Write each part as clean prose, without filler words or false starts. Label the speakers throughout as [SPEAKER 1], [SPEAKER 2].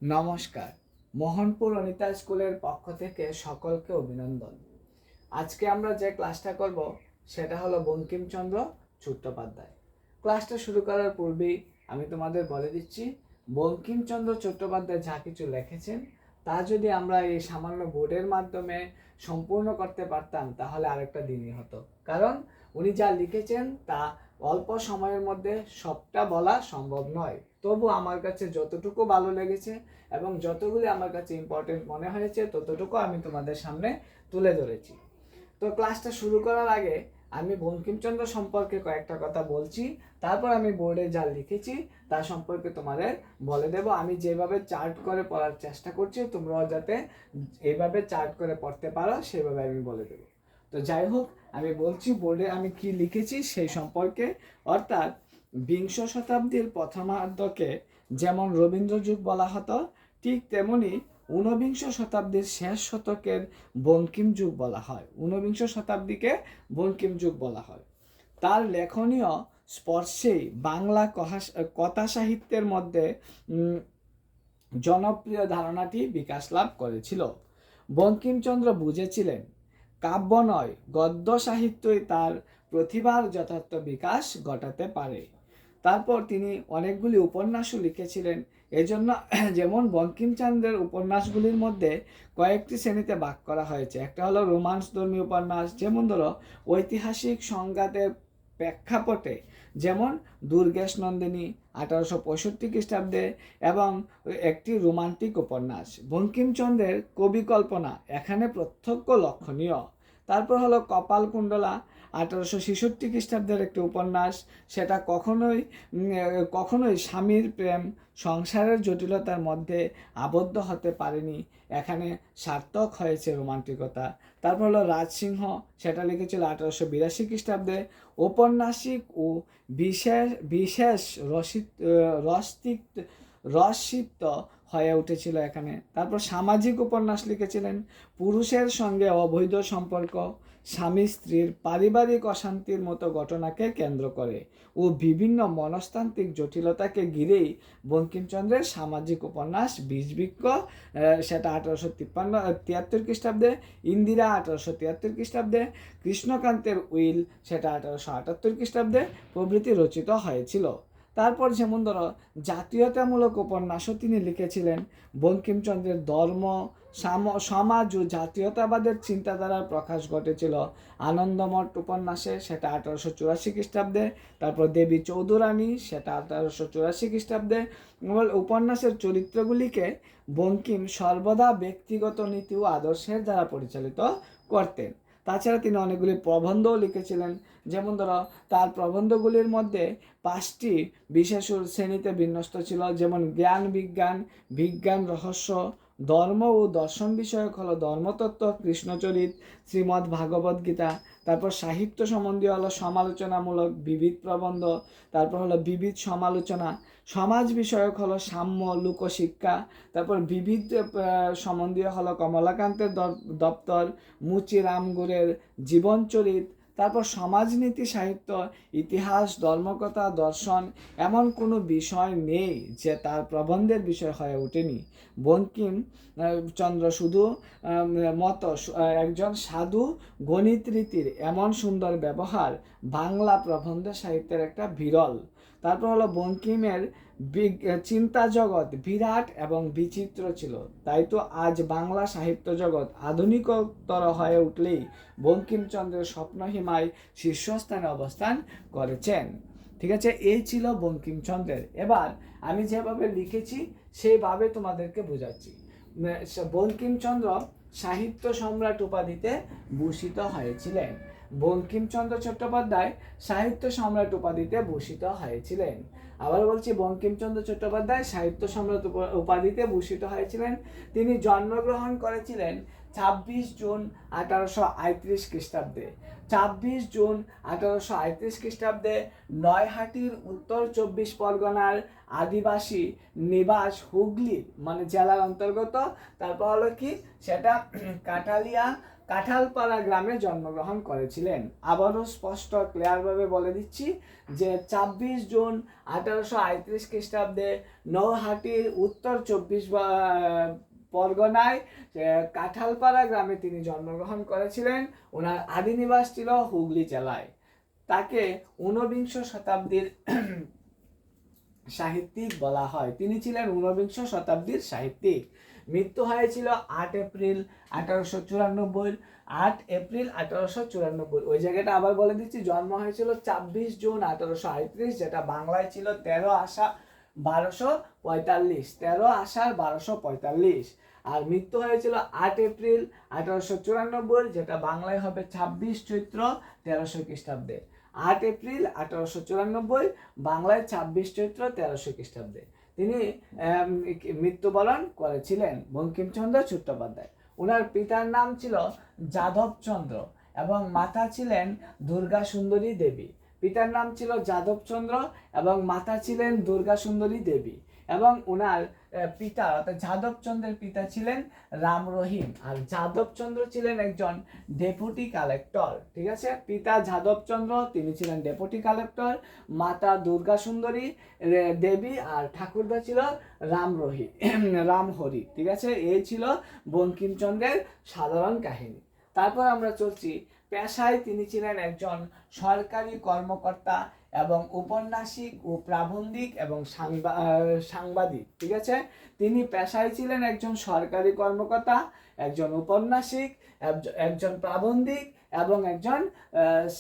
[SPEAKER 1] নমস্কার। মোহনপুর অনিতা স্কুলের পক্ষ থেকে সকলকে অভিনন্দন। আজকে আমরা যে ক্লাসটা করব সেটা হলো বঙ্কিমচন্দ্র চট্টোপাধ্যায়। ক্লাসটা শুরু করার পূর্বেই আমি তোমাদের বলে দিচ্ছি, বঙ্কিমচন্দ্র চট্টোপাধ্যায় যা কিছু লিখেছেন তা যদি আমরা এই সামান্য বোর্ডের মাধ্যমে সম্পূর্ণ করতে পারতাম তাহলে আরেকটা দিনই হতো। কারণ উনি যা লিখেছেন তা অল্প সময়ের মধ্যে সবটা বলা সম্ভব নয়। তবু আমার কাছে যতটুকু ভালো লেগেছে এবং যতগুলি আমার কাছে ইম্পর্টেন্ট মনে হয়েছে ততটুকু আমি তোমাদের সামনে তুলে ধরেছি। তো ক্লাসটা শুরু করার আগে আমি বঙ্কিমচন্দ্র সম্পর্কে কয়েকটা কথা বলছি, তারপর আমি বোর্ডে যা লিখেছি তা সম্পর্কে তোমাদের বলে দেব। আমি যেভাবে চার্ট করে পড়ার চেষ্টা করছি তোমরাও যাতে এইভাবে চার্ট করে পড়তে পারো সেভাবে আমি বলে দেব। তো যাই হোক, আমি বলছি বোর্ডে আমি কি লিখেছি সেই সম্পর্কে। অর্থাৎ বিংশ শতাব্দীর প্রথমার্ধকে যেমন রবীন্দ্র যুগ বলা হতো, ঠিক তেমনি ঊনবিংশ শতাব্দীর শেষ শতকের বঙ্কিম যুগ বলা হয়। ঊনবিংশ শতাব্দীকে বঙ্কিম যুগ বলা হয়। তার লেখনীয় স্পর্শেই বাংলা কথা সাহিত্যের মধ্যে জনপ্রিয় ধারণাটি বিকাশ লাভ করেছিল। বঙ্কিমচন্দ্র বুঝেছিলেন কাব্য নয় গদ্য সাহিত্যই তার প্রতিভার যথার্থ বিকাশ ঘটাতে পারে। তারপর তিনি অনেকগুলি উপন্যাসও লিখেছিলেন। এজন্য যেমন বঙ্কিমচন্দ্রের উপন্যাসগুলির মধ্যে কয়েকটি শ্রেণীতে ভাগ করা হয়েছে। একটা হলো রোমান্স ধর্মী উপন্যাস, যেমন ধরো ঐতিহাসিক সংঘাতের প্রেক্ষাপটে, যেমন দুর্গেশ নন্দিনী 1865 খ্রিস্টাব্দে, এবং একটি রোমান্টিক উপন্যাস। বঙ্কিমচন্দ্রের কবিকল্পনা এখানে প্রত্যক্ষ লক্ষণীয়। তারপর হলো কপালকুণ্ডলা 1866 খ্রিস্টাব্দের একটি উপন্যাস। সেটা কখনোই স্বামীর প্রেম সংসারের জটিলতার মধ্যে আবদ্ধ হতে পারেনি, এখানে সার্থক হয়েছে রোমান্টিকতা। তারপর হলো রাজসিংহ, সেটা লিখেছিল 1882 খ্রিস্টাব্দে। ঔপন্যাসিক ও বিশেষ বিশেষ রসিক্ত হয়ে উঠেছিল এখানে। তারপর সামাজিক উপন্যাস লিখেছিলেন, পুরুষের সঙ্গে অবৈধ সম্পর্ক, স্বামী স্ত্রীর পারিবারিক অশান্তির মতো ঘটনাকে কেন্দ্র করে ও বিভিন্ন মনস্তান্ত্রিক জটিলতাকে ঘিরেই বঙ্কিমচন্দ্রের সামাজিক উপন্যাস বিষবৃক্ষ, সেটা 1873 খ্রিস্টাব্দে। ইন্দিরা 1873 খ্রিস্টাব্দে। কৃষ্ণকান্তের উইল, সেটা 1878 খ্রিস্টাব্দে প্রভৃতি রচিত হয়েছিল। তারপর যেমন ধরো জাতীয়তামূলক উপন্যাসও তিনি লিখেছিলেন। বঙ্কিমচন্দ্রের ধর্ম, সমাজ ও জাতীয়তাবাদের চিন্তাধারার প্রকাশ ঘটেছিল আনন্দমঠ উপন্যাসে, সেটা 1884 খ্রিস্টাব্দে। তারপর দেবী চৌধুরানী, সেটা 1884 খ্রিস্টাব্দে। উপন্যাসের চরিত্রগুলিকে বঙ্কিম সর্বদা ব্যক্তিগত নীতি ও আদর্শের দ্বারা পরিচালিত করতেন। তাছাড়া তিনি অনেকগুলি প্রবন্ধও লিখেছিলেন। যেমন ধরো তার প্রবন্ধগুলির মধ্যে 5টি বিশেষ শ্রেণীতে বিন্যস্ত ছিল, যেমন জ্ঞান বিজ্ঞান, বিজ্ঞান রহস্য, ধর্ম ও দর্শন বিষয়ক হলো ধর্মতত্ত্ব, কৃষ্ণচরিত, শ্রীমদ্ ভাগবত গীতা। তারপর সাহিত্য সম্বন্ধীয় হলো সমালোচনামূলক বিবিধ প্রবন্ধ। তারপর হলো বিবিধ সমালোচনা। সমাজ বিষয়ক হলো সাম্য, লোকশিক্ষা। তারপর বিবিধ সম্বন্ধীয় হলো কমলাকান্তের দপ্তর, মুচি রামগুরের জীবনচরিত। তারপর সমাজনীতি সাহিত্য, ইতিহাস, ধর্মকথা, দর্শন, এমন কোনো বিষয় নেই যে তার প্রবন্ধের বিষয় হয়ে ওঠেনি। বঙ্কিম চন্দ্র শুধু একজন সাধু গণিত রীতির এমন সুন্দর ব্যবহার বাংলা প্রবন্ধ সাহিত্যের একটা বিরল। তারপর হলো বঙ্কিমের চিন্তা জগৎ বিরাট এবং বিচিত্র ছিল। তাই তো আজ বাংলা সাহিত্য জগৎ আধুনিকতর হয়ে উঠলেই বঙ্কিমচন্দ্রের স্বপ্নহিমায় শীর্ষস্থানে অবস্থান করেছেন। ঠিক আছে, এই ছিল বঙ্কিমচন্দ্রের। এবার আমি যেভাবে লিখেছি সেইভাবে তোমাদেরকে বোঝাচ্ছি। বঙ্কিমচন্দ্র সাহিত্য সম্রাট উপাধিতে ভূষিত হয়েছিলেন। বঙ্কিমচন্দ্র চট্টোপাধ্যায় সাহিত্য সম্রাট উপাধিতে ভূষিত হয়েছিলেন। আবার বলছি, বঙ্কিমচন্দ্র চট্টোপাধ্যায় সাহিত্য সম্রাট উপাধিতে ভূষিত হয়েছিলেন। তিনি জন্মগ্রহণ করেছিলেন 26 জুন 1838 খ্রিস্টাব্দে। 26 জুন 1838 খ্রিস্টাব্দে নয়হাটির উত্তর 24 পরগনার আদিবাসী নিবাস হুগলি মানে জেলার অন্তর্গত। তারপর হলো কি সেটা কাঁঠালপাড়া গ্রামে জন্মগ্রহণ করেছিলেন। আবারও স্পষ্ট ক্লিয়ারভাবে বলে দিচ্ছি যে ২৬ জুন ১৮৩৮ খ্রিস্টাব্দে নৌহাটির উত্তর ২৪ পরগনায় কাঁঠালপাড়া গ্রামে তিনি জন্মগ্রহণ করেছিলেন। ওনার আদি নিবাস ছিল হুগলি জেলায়। তাকে ঊনবিংশ শতাব্দীর সাহিত্যিক বলা হয়। তিনি ছিলেন ঊনবিংশ শতাব্দীর সাহিত্যিক। মৃত্যু হয়েছিল ৮ এপ্রিল ১৮৯৪। ৮ এপ্রিল ১৮৯৪। ওই জায়গাটা আবার বলে দিচ্ছি, জন্ম হয়েছিল ২৬ জুন ১৮৩৮, যেটা বাংলায় ছিল ১৩ আষাঢ় ১২৪৫। ১৩ আষাঢ় ১২৪৫। আর মৃত্যু হয়েছিল ৮ এপ্রিল ১৮৯৪, যেটা বাংলায় হবে ২৬ চৈত্র ১৩০০ খ্রিস্টাব্দে। ৮ এপ্রিল ১৮৯৪, বাংলায় ২৬ চৈত্র ১৩০০ খ্রিস্টাব্দে তিনি মৃত্যুবরণ করেছিলেন। বঙ্কিমচন্দ্র চট্টোপাধ্যায়। ওনার পিতার নাম ছিল যাদবচন্দ্র এবং মাতা ছিলেন দুর্গা সুন্দরী দেবী। পিতার নাম ছিল যাদবচন্দ্র এবং মাতা ছিলেন দুর্গা সুন্দরী দেবী। এবং ওনার পিতা অর্থাৎ যাদবচন্দ্রের পিতা ছিলেন রাম রহিম, আর যাদবচন্দ্র ছিলেন একজন ডেপুটি কালেক্টর। ঠিক আছে, পিতা যাদবচন্দ্র, তিনি ছিলেন ডেপুটি কালেক্টর, মাতা দুর্গা সুন্দরী দেবী, আর ঠাকুরদা ছিল রামহরি। ঠিক আছে, এই ছিল বঙ্কিমচন্দ্রের সাধারণ কাহিনী। তারপর আমরা চলছি, পেশায় তিনি ছিলেন একজন সরকারি কর্মকর্তা এবং উপন্যাসিক ও প্রাবন্ধিক এবং সাংবাদিক। ঠিক আছে, তিনি পেশায় ছিলেন একজন সরকারি কর্মকর্তা, একজন উপন্যাসিক, একজন প্রাবন্ধিক এবং একজন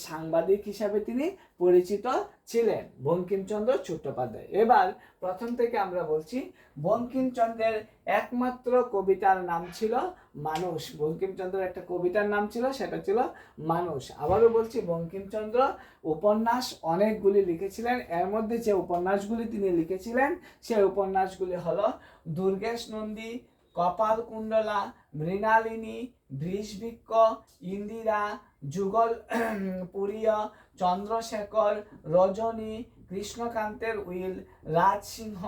[SPEAKER 1] সাংবাদিক হিসাবে তিনি পরিচিত ছিলেন বঙ্কিমচন্দ্র চট্টোপাধ্যায়। এবার প্রথম থেকে আমরা বলছি, বঙ্কিমচন্দ্রের একমাত্র কবিতার নাম ছিল মানুষ। বঙ্কিমচন্দ্রের একটা কবিতার নাম ছিল, সেটা ছিল মানুষ। আবারও বলছি, বঙ্কিমচন্দ্র উপন্যাস অনেকগুলি লিখেছিলেন। এর মধ্যে যে উপন্যাসগুলি তিনি লিখেছিলেন সেই উপন্যাসগুলি হলো দুর্গেশ নন্দী, কপালকুণ্ডলা, মৃণালিনী, বৃষবৃক্ষ, ইন্দিরা, যুগল পুরীয়, চন্দ্রশেখর, রজনী, কৃষ্ণকান্তের উইল, রাজসিংহ,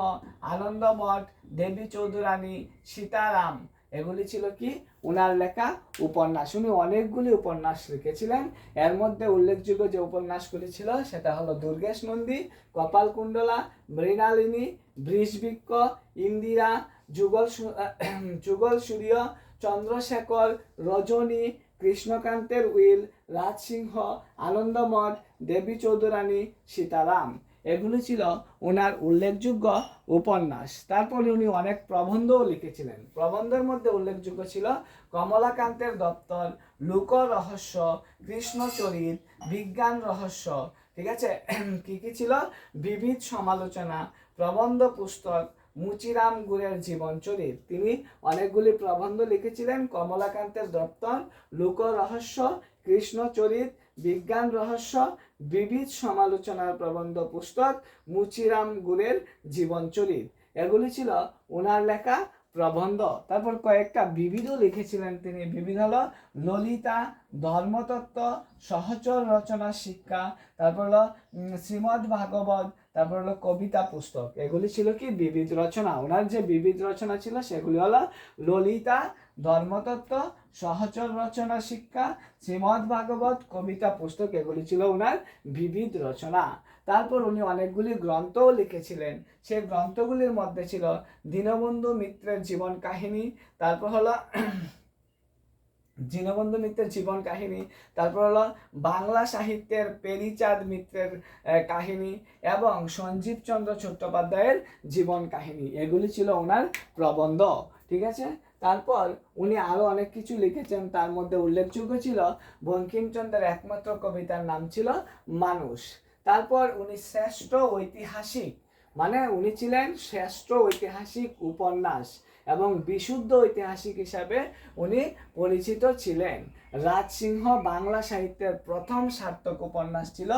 [SPEAKER 1] আনন্দমঠ, দেবী চৌধুরানী, সীতারাম। এগুলি ছিল কি ওনার লেখা উপন্যাস। উনি অনেকগুলি উপন্যাস লিখেছিলেন। এর মধ্যে উল্লেখযোগ্য যে উপন্যাসগুলি ছিল সেটা হলো দুর্গেশ নন্দী, কপালকুণ্ডলা, মৃণালিনী, বৃষবৃক্ষ, ইন্দিরা, যুগল সূর্য, চন্দ্রশেখর, রজনী, কৃষ্ণকান্তের উইল, রাজসিংহ, আনন্দমঠ, দেবী চৌধুরানী, সীতারাম। এগুলি ছিল ওনার উল্লেখযোগ্য উপন্যাস। তারপরে উনি অনেক প্রবন্ধও লিখেছিলেন। প্রবন্ধের মধ্যে উল্লেখযোগ্য ছিল কমলাকান্তের দপ্তর, লোক রহস্য, কৃষ্ণচরিত, বিজ্ঞান রহস্য। ঠিক আছে, কি কি ছিল? বিবিধ সমালোচনা, প্রবন্ধ পুস্তক, মুচিরাম গুরের জীবনচরিত। তিনি অনেকগুলি প্রবন্ধ লিখেছিলেন। কমলাকান্তের দপ্তর, লোক রহস্য, কৃষ্ণচরিত, বিজ্ঞান রহস্য, বিবিধ সমালোচনার প্রবন্ধ পুস্তক, মুচিরাম গুরের জীবনচরিত। এগুলি ছিল ওনার লেখা প্রবন্ধ। তারপর কয়েকটা বিবিধও লিখেছিলেন তিনি। বিবিধ হলো ললিতা, ধর্মতত্ত্ব, সহচর রচনা শিক্ষা, তারপর হলো শ্রীমদ্ ভাগবত, তারপর হলো কবিতা পুস্তক। এগুলি ছিল কি বিবিধ রচনা। ওনার যে বিবিধ রচনা ছিল সেগুলি হলো ললিতা, ধর্মতত্ত্ব, সহচর রচনা শিক্ষা, শ্রীমদ্ ভাগবত, কবিতা পুস্তক। এগুলি ছিল ওনার বিবিধ রচনা। তারপর উনি অনেকগুলি গ্রন্থও লিখেছিলেন। সেই গ্রন্থগুলির মধ্যে ছিল দীনবন্ধু মিত্রের জীবন কাহিনী, তারপর হলো দীনবন্ধু মিত্রের জীবন কাহিনী, তারপর হলো বাংলা সাহিত্যের পেরিচাঁদ মিত্রের কাহিনী এবং সঞ্জীব চন্দ্র চট্টোপাধ্যায়ের জীবন কাহিনী। এগুলি ছিল ওনার প্রবন্ধ। ঠিক আছে, তারপর উনি আরো অনেক কিছু লিখেছেন। তার মধ্যে উল্লেখযোগ্য ছিল বঙ্কিমচন্দ্রের একমাত্র কবিতার নাম ছিল মানুষ। তারপর উনি শ্রেষ্ঠ ঐতিহাসিক, মানে উনি ছিলেন শ্রেষ্ঠ ঐতিহাসিক উপন্যাস এবং বিশুদ্ধ ঐতিহাসিক হিসাবে উনি পরিচিত ছিলেন। রাজসিংহ বাংলা সাহিত্যের প্রথম সার্থক উপন্যাস ছিল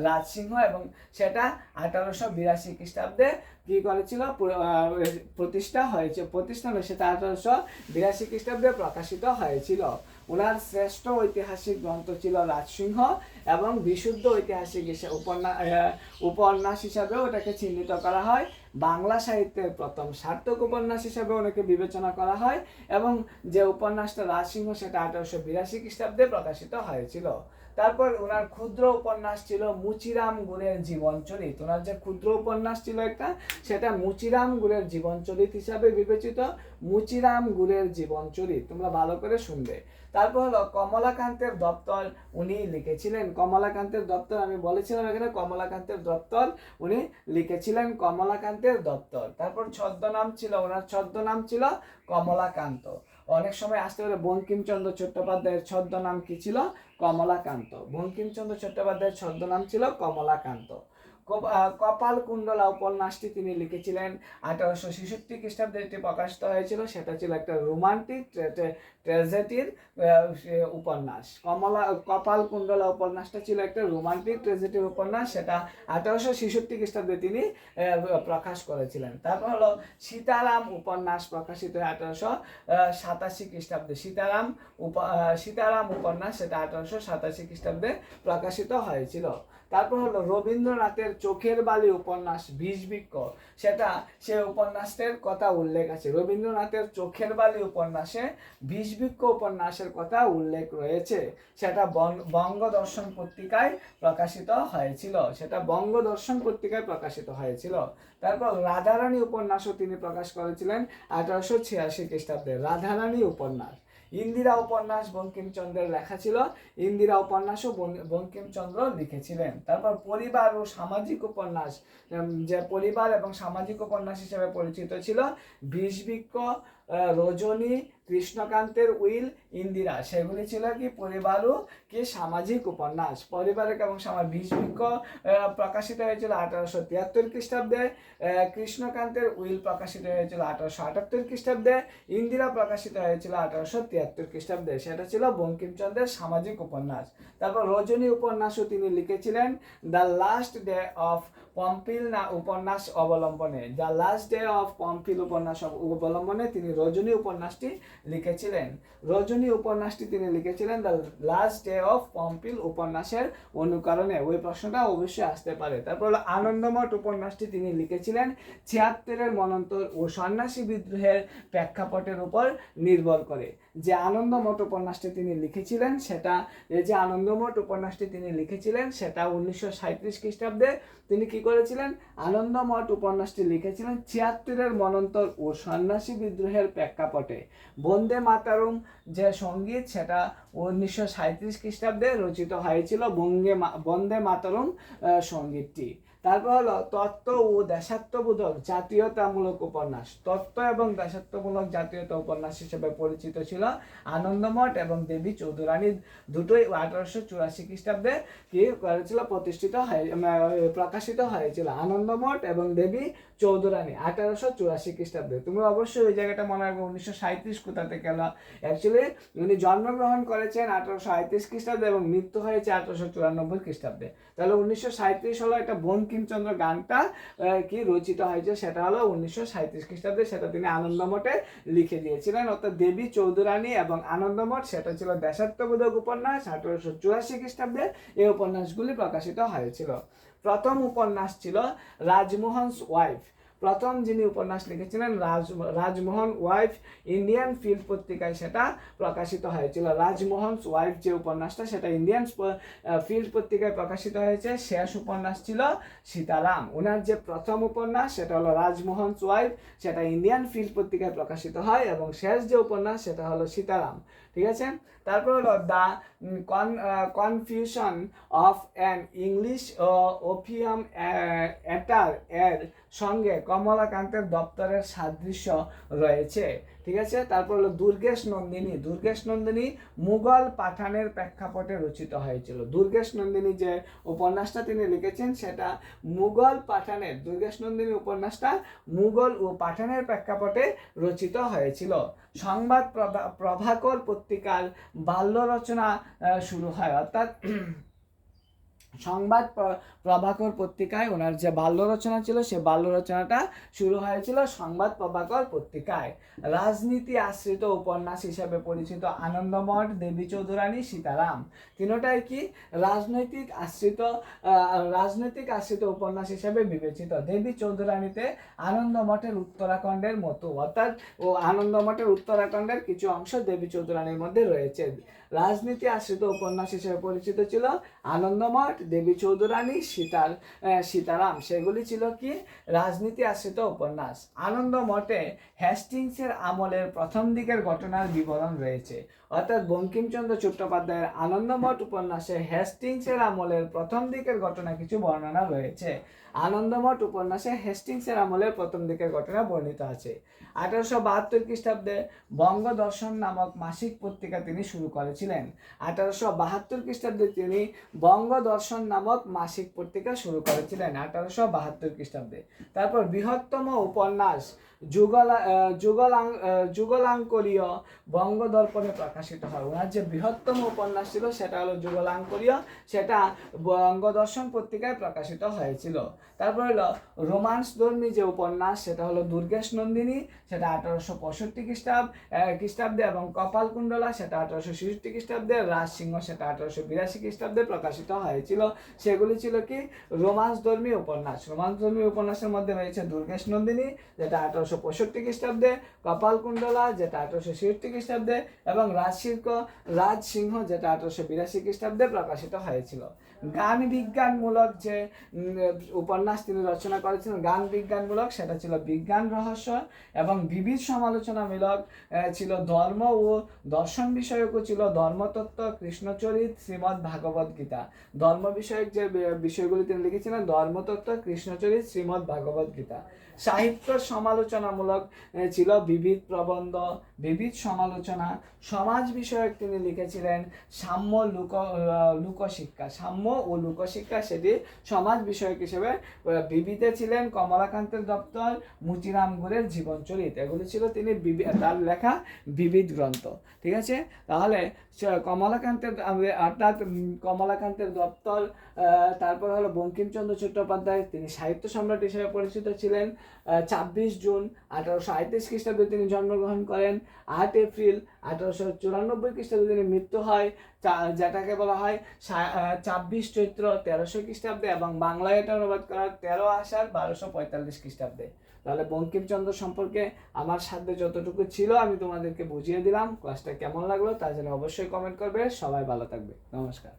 [SPEAKER 1] রাজসিংহ, এবং সেটা 1882 খ্রিস্টাব্দে কি করেছিল, প্রতিষ্ঠা হয়েছে। সেটা 1882 খ্রিস্টাব্দে প্রকাশিত হয়েছিল। ওনার শ্রেষ্ঠ ঐতিহাসিক গ্রন্থ ছিল রাজসিংহ এবং বিশুদ্ধ ঐতিহাসিক উপন্যাস হিসাবেও ওটাকে চিহ্নিত করা হয় বাংলা সাহিত্যের প্রথম সার্থক উপন্যাস হিসেবে ওনাকে বিবেচনা করা হয় এবং যে উপন্যাসটা রাজসিংহ সেটা 1882 খ্রিস্টাব্দে প্রকাশিত হয়েছিল। তারপর ওনার ক্ষুদ্র উপন্যাস ছিল মুচিরাম গুলের জীবনচরিত। ওনার যে ক্ষুদ্র উপন্যাস ছিল একটা, সেটা মুচিরাম গুলের জীবনচরিত হিসাবে বিবেচিত। মুচিরাম গুলের জীবনচরিত তোমরা ভালো করে শুনবে। তারপর হলো কমলাকান্তের দপ্তর উনি লিখেছিলেন। কমলাকান্তের দপ্তর আমি বলেছিলাম এখানে, কমলাকান্তের দপ্তর উনি লিখেছিলেন, কমলাকান্তের দপ্তর। তারপর ছদ্মনাম ছিল, ওনার ছদ্মনাম ছিল কমলাকান্ত। অনেক সময় আসতে পারে বঙ্কিমচন্দ্র চট্টোপাধ্যায়ের ছদ্মনাম কি ছিল? কমলাকান্ত। বঙ্কিমচন্দ্র চট্টোপাধ্যায়ের ছদ্মনাম ছিল কমলাকান্ত। কপালকুণ্ডলা উপন্যাসটি তিনি লিখেছিলেন 1866 খ্রিস্টাব্দে, এটি প্রকাশিত হয়েছিল। সেটা ছিল একটা রোমান্টিক ট্র্যাজেডির উপন্যাস। কপালকুণ্ডলা উপন্যাসটা ছিল একটা রোমান্টিক ট্র্যাজেডির উপন্যাস, সেটা 1866 খ্রিস্টাব্দে তিনি প্রকাশ করেছিলেন। তারপর হলো সীতারাম উপন্যাস প্রকাশিত 1887 খ্রিস্টাব্দে। সীতারাম উপন্যাস সেটা 1887 খ্রিস্টাব্দে প্রকাশিত হয়েছিল। তারপর হলো রবীন্দ্রনাথের চোখের বালি উপন্যাস বিষবৃক্ষ, সেটা সে উপন্যাসের কথা উল্লেখ আছে। রবীন্দ্রনাথের চোখের বালি উপন্যাসে বিষবৃক্ষ উপন্যাসের কথা উল্লেখ রয়েছে। সেটা বঙ্গদর্শন পত্রিকায় প্রকাশিত হয়েছিল। তারপর রাধারানী উপন্যাসও তিনি প্রকাশ করেছিলেন 1886 খ্রিস্টাব্দে। রাধারানী উপন্যাস। ইন্দিরা উপন্যাস বঙ্কিমচন্দ্রের লেখা ছিল। ইন্দিরা উপন্যাসও বঙ্কিমচন্দ্র লিখেছিলেন। তারপর পরিবার ও সামাজিক উপন্যাস, যে পরিবার এবং সামাজিক উপন্যাস হিসেবে পরিচিত ছিল বিষবৃক্ষ, রজনী, কৃষ্ণকান্তের উইল, ইন্দিরা, সেগুলি ছিল কি পরিবার ও কি সামাজিক উপন্যাস। পরিবার এবং বিষবৃক্ষ প্রকাশিত হয়েছিল 1873 খ্রিস্টাব্দে। কৃষ্ণকান্তের উইল প্রকাশিত হয়েছিল 1878 খ্রিস্টাব্দে। ইন্দিরা প্রকাশিত হয়েছিল 1873 খ্রিস্টাব্দে। সেটা ছিল বঙ্কিমচন্দ্রের সামাজিক উপন্যাস। তারপর রজনী উপন্যাসও তিনি লিখেছিলেন দ্য লাস্ট ডে অফ পম্পিল উপন্যাস অবলম্বনে। দ্য লাস্ট ডে অফ পম্পিল উপন্যাস অবলম্বনে তিনি রজনী উপন্যাসটি লিখেছিলেন। দ্য লাস্ট ডে অফ পম্পিল উপন্যাসের অনুকরণে। ওই প্রশ্নটা অবশ্যই আসতে পারে। তারপর হলো আনন্দমঠ উপন্যাসটি তিনি লিখেছিলেন 76-এর মন্বন্তর ও সন্ন্যাসী বিদ্রোহের প্রেক্ষাপটের উপর নির্ভর করে। যে আনন্দমঠ উপন্যাসটি তিনি লিখেছিলেন সেটা 1937 খ্রিস্টাব্দে তিনি কি করেছিলেন? আনন্দমঠ উপন্যাসটি লিখেছিলেন 76-এর মন্বন্তর ও সন্ন্যাসী বিদ্রোহের প্রেক্ষাপটে। বন্দে মাতারম যে সঙ্গীত সেটা 1937 খ্রিস্টাব্দে রচিত হয়েছিল, বন্দে মাতারম সঙ্গীতটি। তারপর হলো তত্ত্ব ও দেশাত্মবোধক জাতীয়তামূলক উপন্যাস। তত্ত্ব এবং দেশাত্মমূলক জাতীয়তা উপন্যাস হিসেবে পরিচিত ছিল আনন্দমঠ এবং দেবী চৌধুরানী, দুটোই 1884 খ্রিস্টাব্দে কি করেছিল? প্রকাশিত হয়েছিল। আনন্দমঠ এবং দেবী চৌধুরানী 1884 খ্রিস্টাব্দে। তুমি অবশ্যই ওই জায়গাটা মনে রাখবে 1937 কোথা থেকে এলো। অ্যাকচুয়ালি উনি জন্মগ্রহণ করেছেন 1837 খ্রিস্টাব্দে এবং মৃত্যু হয়েছে 1894 খ্রিস্টাব্দে। তাহলে 1937 হলো একটা বঙ্কিমচন্দ্র গানটা কি রচিত হয়েছে, সেটা হলো 1937 খ্রিস্টাব্দে। সেটা তিনি আনন্দমঠে লিখে দিয়েছিলেন। অর্থাৎ দেবী চৌধুরানী এবং আনন্দমঠ সেটা ছিল দেশাত্মবোধক উপন্যাস। 1884 খ্রিস্টাব্দে এই উপন্যাসগুলি প্রকাশিত হয়েছিল। প্রথম উপন্যাস ছিল রাজমোহনস ওয়াইফ। প্রথম যিনি উপন্যাস লিখেছিলেন রাজমোহন ওয়াইফ, ইন্ডিয়ান ফিল্ড পত্রিকায় সেটা প্রকাশিত হয়েছিল। রাজমোহনস ওয়াইফ যে উপন্যাসটা সেটা ইন্ডিয়ান ফিল্ড পত্রিকায় প্রকাশিত হয়েছে। শেষ উপন্যাস ছিল সীতারাম। ওনার যে প্রথম উপন্যাস সেটা হলো রাজমোহনস ওয়াইফ, সেটা ইন্ডিয়ান ফিল্ড পত্রিকায় প্রকাশিত হয় এবং শেষ যে উপন্যাস সেটা হলো সীতারাম। ঠিক আছে। তারপর হলো the confusion of an English opium এটার এর সঙ্গে কমলাকান্তের দপ্তরের সাদৃশ্য রয়েছে। ঠিক আছে। তারপর হলো দুর্গেশ নন্দিনী মুঘল পাঠানের প্রেক্ষাপটে রচিত হয়েছিল। দুর্গেশ নন্দিনী যে উপন্যাসটা তিনি লিখেছেন সেটা মুঘল পাঠানের, দুর্গেশ নন্দিনী উপন্যাসটা মুঘল ও পাঠানের প্রেক্ষাপটে রচিত হয়েছিল। সংবাদ প্রভাকর পত্রিকার বাল্য রচনা শুরু হয়, অর্থাৎ সংবাদ প্রভাকর পত্রিকায় ওনার যে বাল্য রচনা ছিল সে বাল্য রচনাটা শুরু হয়েছিল সংবাদ প্রভাকর পত্রিকায়। রাজনীতি আশ্রিত উপন্যাস হিসেবে পরিচিত আনন্দমঠ, দেবী চৌধুরানী, সীতারাম তিনোটাই কি রাজনৈতিক আশ্রিত উপন্যাস হিসেবে বিবেচিত। দেবী চৌধুরানীতে আনন্দমঠের উত্তরাখণ্ডের মতো, অর্থাৎ আনন্দমঠের উত্তরাখণ্ডের কিছু অংশ দেবী চৌধুরানীর মধ্যে রয়েছে। রাজনীতি আশ্রিত উপন্যাস হিসেবে পরিচিত ছিল আনন্দমঠ, দেবী চৌধুরানী, সীতারাম সেগুলি ছিল কি রাজনীতি আশ্রিত উপন্যাস। আনন্দমঠে হ্যাস্টিংসের আমলের প্রথম দিকের ঘটনার বিবরণ রয়েছে, অর্থাৎ বঙ্কিমচন্দ্র চট্টোপাধ্যায়ের আনন্দমঠ উপন্যাসে হ্যাস্টিংসের আমলের প্রথম দিকের ঘটনা কিছু বর্ণনা রয়েছে। আনন্দমঠ উপন্যাসে হ্যাস্টিংসের আমলের প্রথম দিকের ঘটনা বর্ণিত আছে। 1872 খ্রিস্টাব্দে বঙ্গদর্শন নামক মাসিক পত্রিকা তিনি শুরু করেছিলেন। 1872 খ্রিস্টাব্দে তিনি বঙ্গদর্শন নামক মাসিক পত্রিকা শুরু করেছিলেন 1872 খ্রিস্টাব্দে। তারপর বৃহত্তম উপন্যাস যুগলাঙ্করীয় বঙ্গদর্পণে প্রকাশিত হয়। ওনার যে বৃহত্তম উপন্যাস ছিল সেটা হলো যুগলাঙ্করীয়, সেটা বঙ্গদর্শন পত্রিকায় প্রকাশিত হয়েছিল। তারপর হলো রোমান্সধর্মী যে উপন্যাস সেটা হলো দুর্গেশ নন্দিনী, সেটা 1865 খ্রিস্টাব্দে এবং কপালকুণ্ডলা সেটা 1866 খ্রিস্টাব্দে, রাজসিংহ সেটা 1882 খ্রিস্টাব্দে প্রকাশিত হয়েছিল। সেগুলি ছিল কি রোমান্সধর্মী উপন্যাস। রোমান্সধর্মী উপন্যাসের মধ্যে রয়েছে দুর্গেশ নন্দিনী যেটা 1865 খ্রিস্টাব্দে, কপালকুণ্ডলা যেটা 1866 খ্রিস্টাব্দে এবং রাজসিংহ যেটা 1882 খ্রিস্টাব্দে প্রকাশিত হয়েছিল। গান বিজ্ঞানমূলক যে উপন্যাস তিনি রচনা করেছিলেন গান বিজ্ঞানমূলক সেটা ছিল বিজ্ঞান রহস্য, এবং বিবিধ সমালোচনামূলক ছিল ধর্ম ও দর্শন বিষয়কও ছিল ধর্মতত্ত্ব, কৃষ্ণচরিত, শ্রীমদ্ ভাগবত গীতা। ধর্ম বিষয়ক যে বিষয়গুলি তিনি লিখেছিলেন ধর্মতত্ত্ব, কৃষ্ণচরিত, শ্রীমদ্ ভাগবত গীতা। সাহিত্য সমালোচনামূলক ছিল বিবিধ প্রবন্ধ, বিবিধ সমালোচনা। সমাজ বিষয়ক তিনি লিখেছিলেন সাম্য লোকশিক্ষা, সাম্য ও লোকশিক্ষা, সেটি সমাজ বিষয়ক হিসেবে বিবিধে ছিলেন কমলাকান্তের দপ্তর, মুচিরাম গুরের জীবনচরিত। এগুলি ছিল তিনি তার লেখা বিবিধ গ্রন্থ। ঠিক আছে, তাহলে কমলাকান্তের দপ্তর, তারপর হলো বঙ্কিমচন্দ্র চট্টোপাধ্যায়, তিনি সাহিত্য সম্রাট হিসেবে পরিচিত ছিলেন। 26 জুন 1837 খ্রিস্টাব্দে তিনি জন্মগ্রহণ করেন। 8 এপ্রিল 1894 খ্রিস্টাব্দে তিনি মৃত্যু হয়, যেটাকে বলা হয় 26 চৈত্র 1300 খ্রিস্টাব্দে, এবং বাংলায় এটা অনুবাদ করা 13 আষাঢ় 1245 খ্রিস্টাব্দে। তাহলে বঙ্কিমচন্দ্র সম্পর্কে আমার সাধ্যে যতটুকু ছিল আমি তোমাদেরকে বুঝিয়ে দিলাম। ক্লাসটা কেমন লাগলো তা জন্য অবশ্যই কমেন্ট করবে। সবাই ভালো থাকবে। নমস্কার।